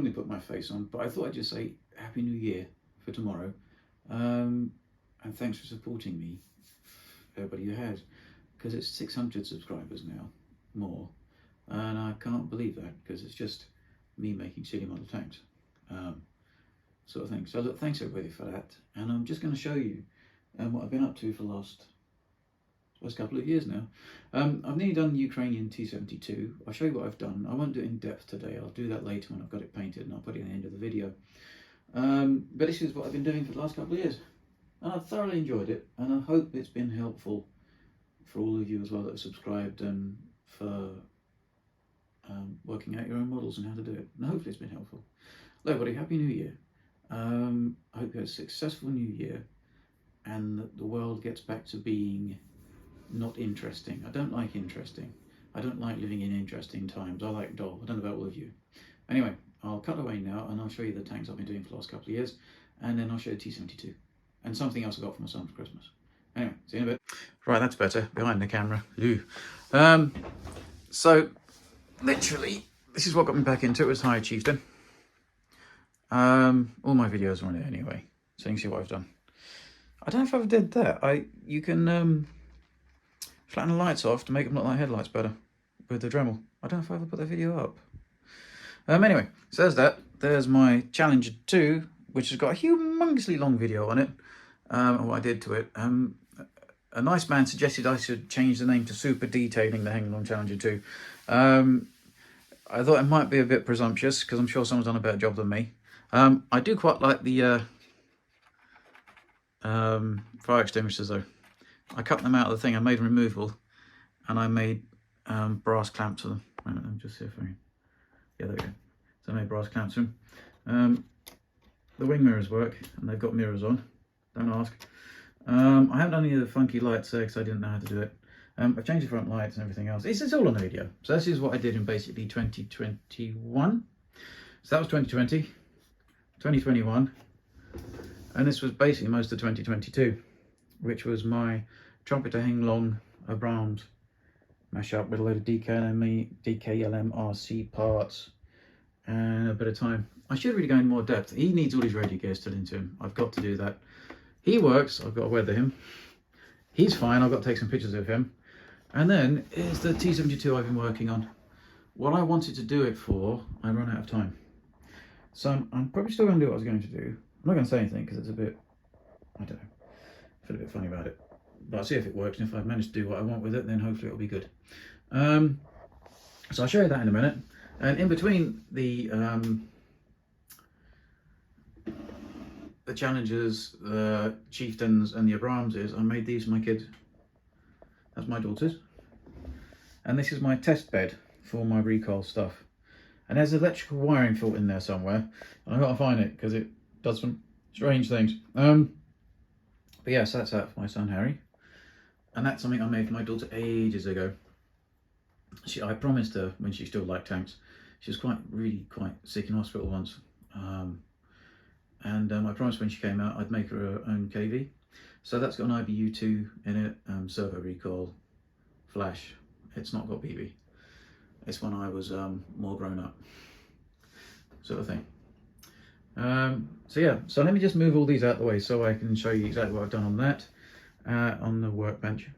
normally put my face on, but I thought I'd just say Happy New Year for tomorrow. And thanks for supporting me, everybody who has, because it's 600 subscribers now, more. And I can't believe that, because it's just me making silly model tanks, sort of thing. So look, thanks everybody for that. And I'm just going to show you what I've been up to for the last couple of years now. I've nearly done the Ukrainian T-72. I'll show you what I've done. I won't do it in depth today. I'll do that later when I've got it painted, and I'll put it at the end of the video. But this is what I've been doing for the last couple of years. And I've thoroughly enjoyed it, and I hope it's been helpful for all of you as well that have subscribed and for working out your own models and how to do it. And hopefully it's been helpful. Hello everybody, Happy New Year. I hope you have a successful New Year and that the world gets back to being not interesting. I don't like interesting. I don't like living in interesting times. I like dull. I don't know about all of you. Anyway, I'll cut away now and I'll show you the tanks I've been doing for the last couple of years, and then I'll show you the T-72 and something else I got for my son for Christmas. Anyway, see you in a bit. Right, that's better, behind the camera. Ooh. So, literally, this is what got me back into it, was HAYA Chieftain. All my videos are on it anyway, so you can see what I've done. I don't know if I ever did that. You can flatten the lights off to make them look like headlights better with the Dremel. I don't know if I ever put that video up. Anyway, so there's that. There's my Challenger 2, which has got a humongously long video on it, and what I did to it. A nice man suggested I should change the name to Super Detailing the Heng Challenger 2. I thought it might be a bit presumptuous, because I'm sure someone's done a better job than me. I do quite like the fire extinguishers though. I cut them out of the thing, I made them removable, and I made brass clamps for them. Wait a minute, let me just see if I can... Yeah, there we go. So I made brass clamps for them. The wing mirrors work, and they've got mirrors on. Don't ask. I haven't done any of the funky lights there because I didn't know how to do it. I've changed the front lights and everything else. It's all on the video. So this is what I did in basically 2021. So that was 2020, 2021, and this was basically most of 2022, which was my trumpeter Heng Long Abrams mashup with a load of DKLM RC parts and a bit of time. I should really go in more depth. He needs all his radio gear still into him. I've got to do that. He works. I've got to weather him. He's fine. I've got to take some pictures of him. And then is the T-72 I've been working on. What I wanted to do it for, I run out of time. So I'm probably still going to do what I was going to do. I'm not going to say anything because it's a bit, I don't know, I feel a bit funny about it. But I'll see if it works, and if I've managed to do what I want with it, then hopefully it'll be good. So I'll show you that in a minute. And in between the Challengers, the Chieftains and the Abramses, I made these for my kids. That's my daughters. And this is my test bed for my recoil stuff. And there's an electrical wiring fault in there somewhere. And I've got to find it because it does some strange things. But yes, that's that for my son Harry. And that's something I made for my daughter ages ago. I promised her when she still liked tanks. She was really quite sick in hospital once. I promised when she came out I'd make her her own KV. So that's got an IBU2 in it, servo recoil, flash. It's not got BB. It's when I was more grown up, sort of thing. So yeah, so let me just move all these out of the way so I can show you exactly what I've done on that, on the workbench.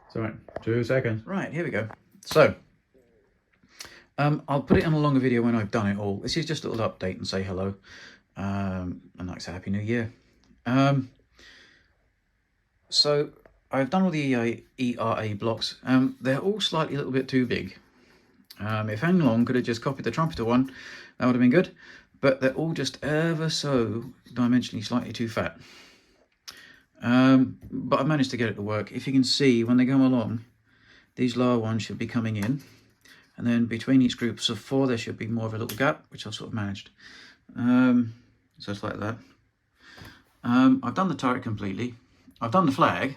It's all right, 2 seconds. Right, here we go. So, I'll put it on a longer video when I've done it all. This is just a little update and say hello, and like I say, Happy New Year. So I've done all the ERA blocks. They're all slightly a little bit too big. If Heng Long could have just copied the trumpeter one, that would have been good. But they're all just ever so dimensionally slightly too fat. But I've managed to get it to work. If you can see, when they go along, these lower ones should be coming in. And then between each groups of 4, there should be more of a little gap, which I've sort of managed. So it's like that. I've done the turret completely. I've done the flag,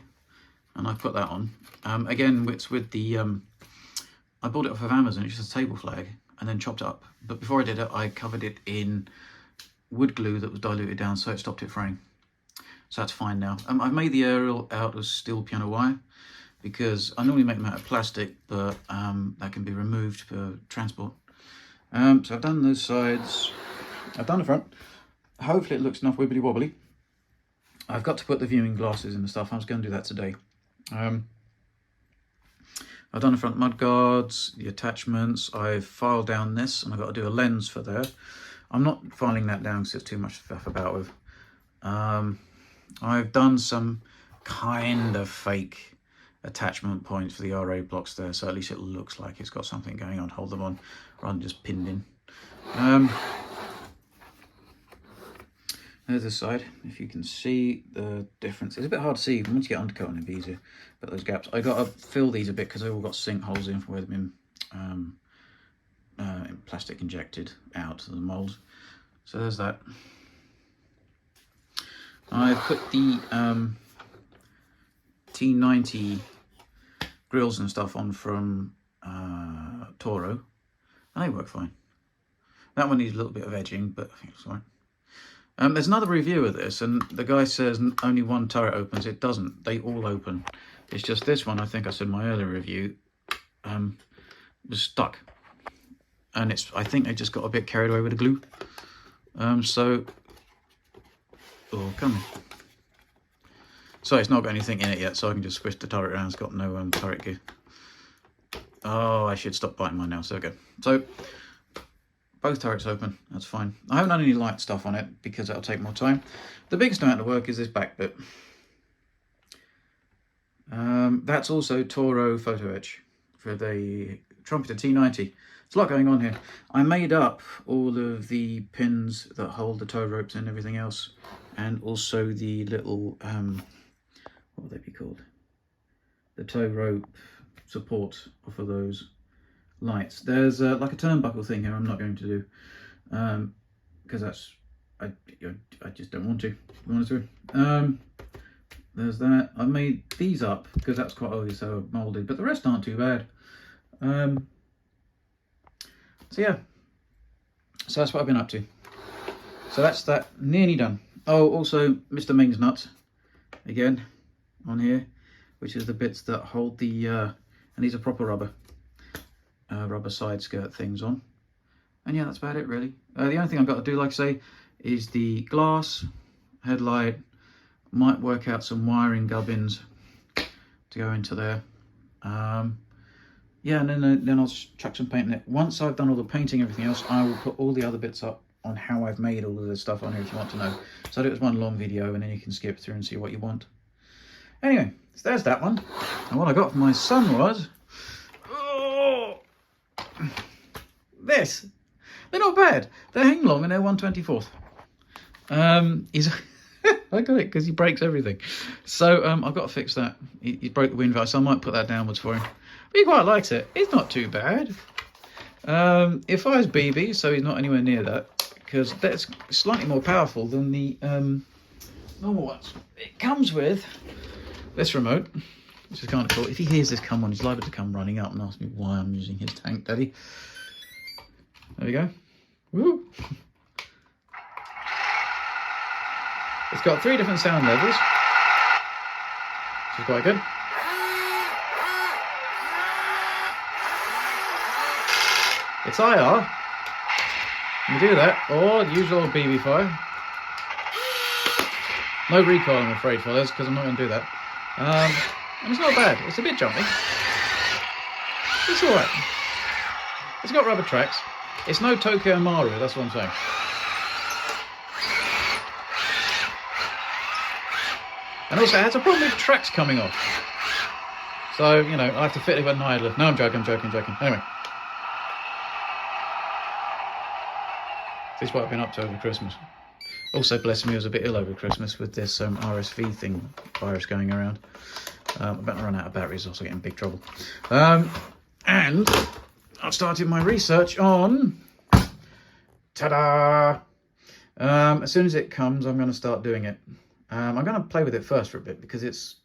and I've put that on. Again, it's with the, I bought it off of Amazon, it's just a table flag, and then chopped it up. But before I did it, I covered it in wood glue that was diluted down so it stopped it fraying. So that's fine now. I've made the aerial out of steel piano wire, because I normally make them out of plastic, but that can be removed for transport. So I've done those sides. I've done the front. Hopefully it looks enough wibbly wobbly. I've got to put the viewing glasses in and stuff. I was going to do that today. I've done the front mud guards, the attachments. I've filed down this, and I've got to do a lens for there. I'm not filing that down because it's too much to faff about with. I've done some kind of fake attachment points for the RA blocks there, so at least it looks like it's got something going on. Hold them on rather than just pinned in. There's this side. If you can see the difference, it's a bit hard to see. Once you get undercut on it, it'll be easier. But those gaps, I got to fill these a bit because they've all got sinkholes in where they've been plastic injected out of the mould. So there's that. I've put the T-90 grills and stuff on from Toro, and they work fine. That one needs a little bit of edging, but I think it's fine. There's another review of this, and the guy says only one turret opens. It doesn't. They all open. It's just this one, I think I said in my earlier review, was stuck. And I think they just got a bit carried away with the glue. Oh, come on. So it's not got anything in it yet, so I can just squish the turret around. It's got no turret gear. Oh, I should stop biting mine now. So there we go. So both turrets open. That's fine. I haven't done any light stuff on it because that'll take more time. The biggest amount of work is this back bit. That's also Toro photo etch for the Trumpeter T-90. There's a lot going on here. I made up all of the pins that hold the tow ropes and everything else, and also the little what would they be called? The tow rope support off of those lights. There's like a turnbuckle thing here I'm not going to do because that's I just don't want to. There's that. I made these up because that's quite obviously so moulded, but the rest aren't too bad. So yeah, so that's what I've been up to. So that's that, nearly done. Oh, also Mr. Ming's nuts again on here, which is the bits that hold the and these are proper rubber side skirt things on. And yeah, that's about it really. The only thing I've got to do, like I say, is the glass headlight. Might work out some wiring gubbins to go into there. Yeah, and then I'll chuck some paint in it. Once I've done all the painting, everything else, I will put all the other bits up on how I've made all of this stuff on here if you want to know. So I do it as one long video, and then you can skip through and see what you want. Anyway, so there's that one. And what I got for my son was this. They're not bad. They're Heng long and they're 1/24. I got it because he breaks everything. So I've got to fix that. He broke the wind vise, so I might put that downwards for him. But he quite likes it. It's not too bad. If I was BB, so he's not anywhere near that, because that's slightly more powerful than the normal ones. It comes with this remote, which is kind of cool. If he hears this come on, he's liable to come running up and ask me why I'm using his tank, Daddy. There we go. Woo! It's got 3 different sound levels, which is quite good. It's IR. You do that, or the usual BB fire. No recoil, I'm afraid, for this, because I'm not going to do that. And it's not bad. It's a bit jumpy. It's all right. It's got rubber tracks. It's no Tokyo Mario, that's what I'm saying. And also, it has a problem with tracks coming off. So, you know, I have to fit it with an idler. No, I'm joking. Anyway. This is what I've been up to over Christmas. Also, bless me, I was a bit ill over Christmas with this RSV virus going around. I better run out of batteries, also get in big trouble. And I've started my research on... Ta-da! As soon as it comes, I'm going to start doing it. I'm going to play with it first for a bit because it's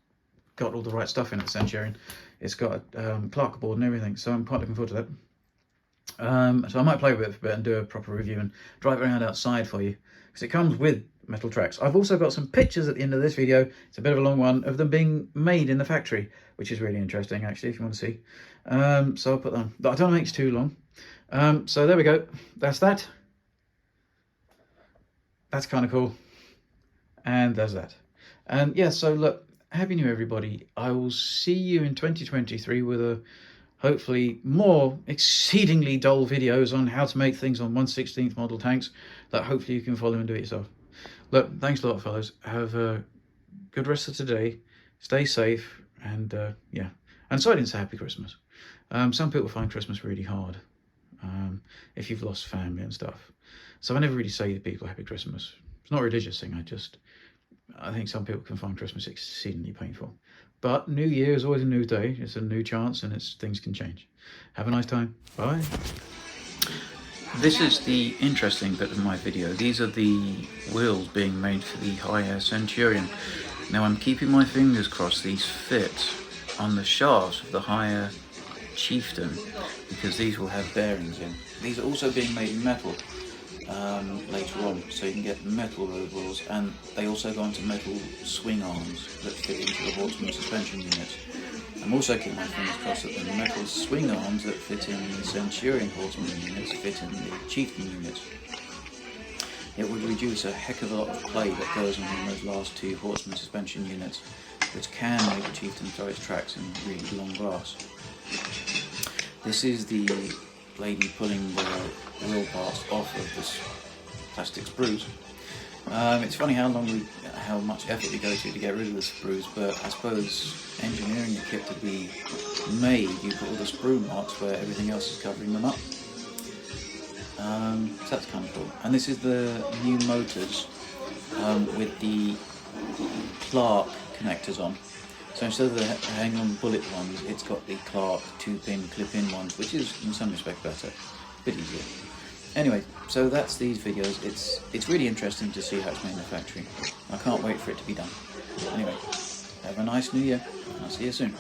got all the right stuff in it, Centurion. It's got a Clark board and everything, so I'm quite looking forward to that. So I might play with it for a bit and do a proper review and drive around outside for you, because it comes with metal tracks. I've also got some pictures at the end of this video. It's a bit of a long one of them being made in the factory, which is really interesting actually if you want to see. So I'll put them. I don't want to make it too long. So there we go. That's that. That's kind of cool. And there's that. And yeah, so look, Happy New Year, everybody. I will see you in 2023 with a hopefully more exceedingly dull videos on how to make things on 1/16th model tanks that hopefully you can follow and do it yourself. Look, thanks a lot, fellas. Have a good rest of today. Stay safe, and yeah. And so I didn't say Happy Christmas. Some people find Christmas really hard if you've lost family and stuff. So I never really say to people Happy Christmas. It's not a religious thing. I think some people can find Christmas exceedingly painful. But New Year is always a new day. It's a new chance, and things can change. Have a nice time. Bye. This is the interesting bit of my video. These are the wheels being made for the HAYA Centurion. Now I'm keeping my fingers crossed these fit on the shafts of the HAYA Chieftain, because these will have bearings in. These are also being made in metal later on, so you can get metal road wheels, and they also go onto metal swing arms that fit into the Horseman suspension units. I'm also keeping my fingers crossed that the metal swing arms that fit in the Centurion Horseman units fit in the Chieftain units. It would reduce a heck of a lot of play that goes on in those last two Horseman suspension units, which can make the Chieftain throw its tracks in really long grass. This is the lady pulling the wheel parts off of this plastic sprues. It's funny how much effort we go to get rid of the sprues, but I suppose engineering the kit to be made, you put all the sprue marks where everything else is covering them up. So that's kind of cool. And this is the new motors with the Clark connectors on. So instead of the Heng bullet ones, it's got the Clark 2-pin clip-in ones, which is in some respect better, a bit easier. Anyway, so that's these videos. It's really interesting to see how it's made in the factory. I can't wait for it to be done. Anyway, have a nice New Year, and I'll see you soon.